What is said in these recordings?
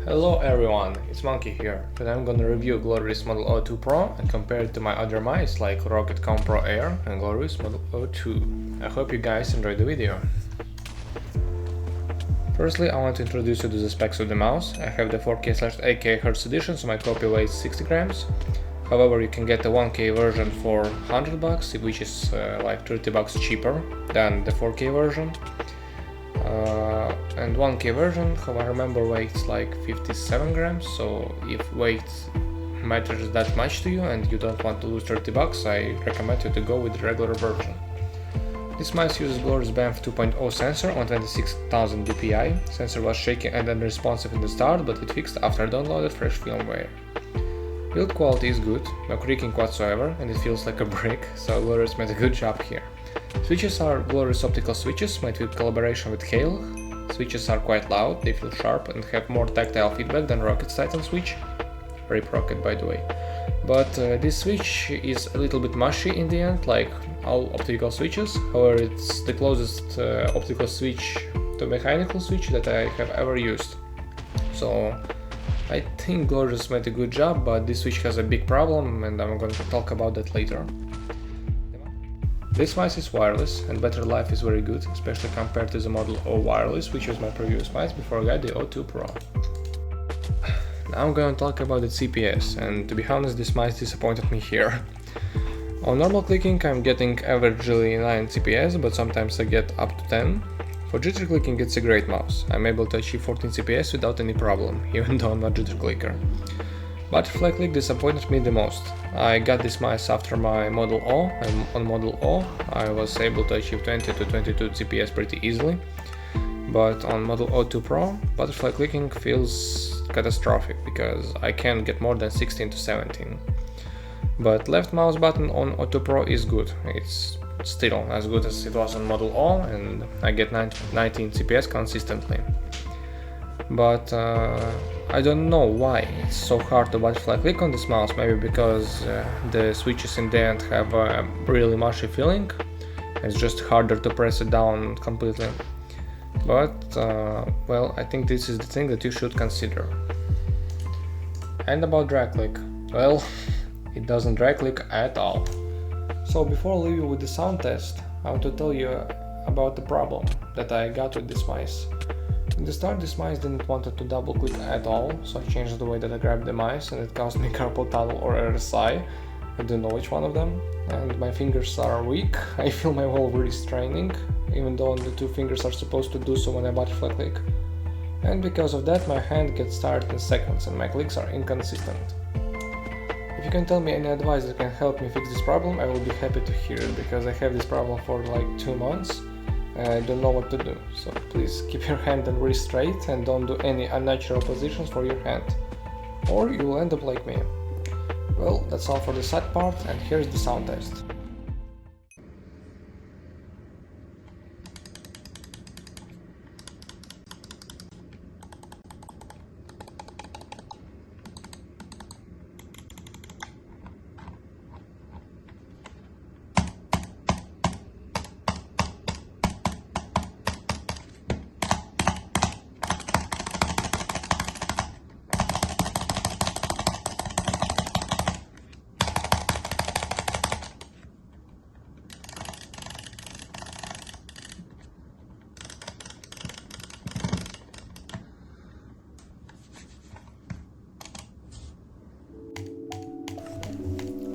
Hello everyone, it's Monkey here. Today I'm gonna review Glorious Model O2 Pro and compare it to my other mice like Roccat Pro Air and Glorious Model O2. I hope you guys enjoyed the video. Firstly, I want to introduce you to the specs of the mouse. I have the 4K/8K Hz edition, so my copy weighs 60 grams. However, you can get the 1K version for $100, which is like $30 cheaper than the 4K version. And 1K version, how I remember, weighs like 57 grams, so if weight matters that much to you and you don't want to lose $30, I recommend you to go with the regular version. This mouse uses Glorious BAMF 2.0 sensor on 26,000 dpi. Sensor was shaky and unresponsive in the start, but it fixed after I downloaded fresh firmware. Build quality is good, no creaking whatsoever, and it feels like a brick, so Glorious made a good job here. Switches are Glorious optical switches made with collaboration with Hale. Switches are quite loud, they feel sharp and have more tactile feedback than Rockat's Titan switch. RIP Roccat, by the way. But this switch is a little bit mushy in the end, like all optical switches. However, it's the closest optical switch to mechanical switch that I have ever used. So I think Glorious made a good job, but this switch has a big problem and I'm going to talk about that later. This mice is wireless and battery life is very good, especially compared to the Model O wireless, which was my previous mice before I got the O2 Pro. Now I'm going to talk about the CPS, and to be honest, this mice disappointed me here. On normal clicking I'm getting averagely 9 CPS, but sometimes I get up to 10. For jitter clicking it's a great mouse. I'm able to achieve 14 CPS without any problem, even though I'm not jitter clicker. Butterfly click disappointed me the most. I got this mice after my Model O, and on Model O I was able to achieve 20 to 22 CPS pretty easily. But on Model O2 Pro, butterfly clicking feels catastrophic because I can't get more than 16 to 17. But left mouse button on O2 Pro is good. It's still as good as it was on Model O, and I get 19 CPS consistently. But I don't know why it's so hard to butterfly click on this mouse, maybe because the switches in the end have a really mushy feeling. It's just harder to press it down completely. But, well, I think this is the thing that you should consider. And about drag click, well, it doesn't drag click at all. So before I leave you with the sound test, I want to tell you about the problem that I got with this mice. In the start, this mice didn't want to double click at all, so I changed the way that I grabbed the mice and it caused me carpal tunnel or RSI. I don't know which one of them, and my fingers are weak. I feel my whole wrist straining, even though the two fingers are supposed to do so when I butterfly click. And because of that, my hand gets tired in seconds and my clicks are inconsistent. If you can tell me any advice that can help me fix this problem, I will be happy to hear it, because I have this problem for like 2 months and I don't know what to do. So please keep your hand and wrist straight and don't do any unnatural positions for your hand, or you will end up like me. Well, that's all for the side part, and here's the sound test.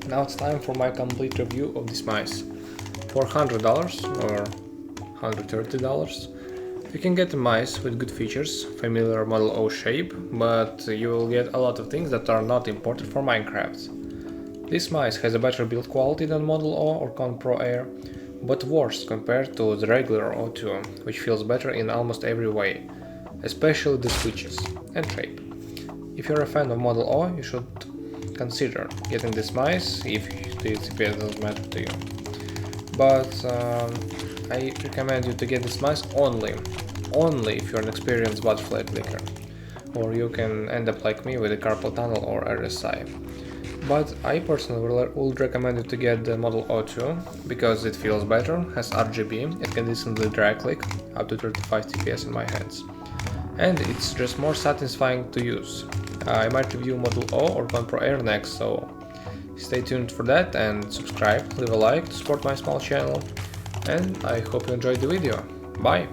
Now it's time for my complete review of this mice. For $100 or $130, you can get a mice with good features, familiar Model O shape, but you will get a lot of things that are not imported for Minecraft. This mice has a better build quality than Model O or Kone Pro Air, but worse compared to the regular O2, which feels better in almost every way, especially the switches and shape. If you're a fan of Model O, you should consider getting this mice if the CPS doesn't matter to you. But I recommend you to get this mice only if you're an experienced butterfly clicker, or you can end up like me with a carpal tunnel or RSI. But I personally would recommend you to get the Model O2 because it feels better, has RGB, it can decently drag click, up to 35 CPS in my hands. and it's just more satisfying to use. I might review Model O or Kone Pro Air next, so stay tuned for that and subscribe, leave a like to support my small channel, and I hope you enjoyed the video. Bye!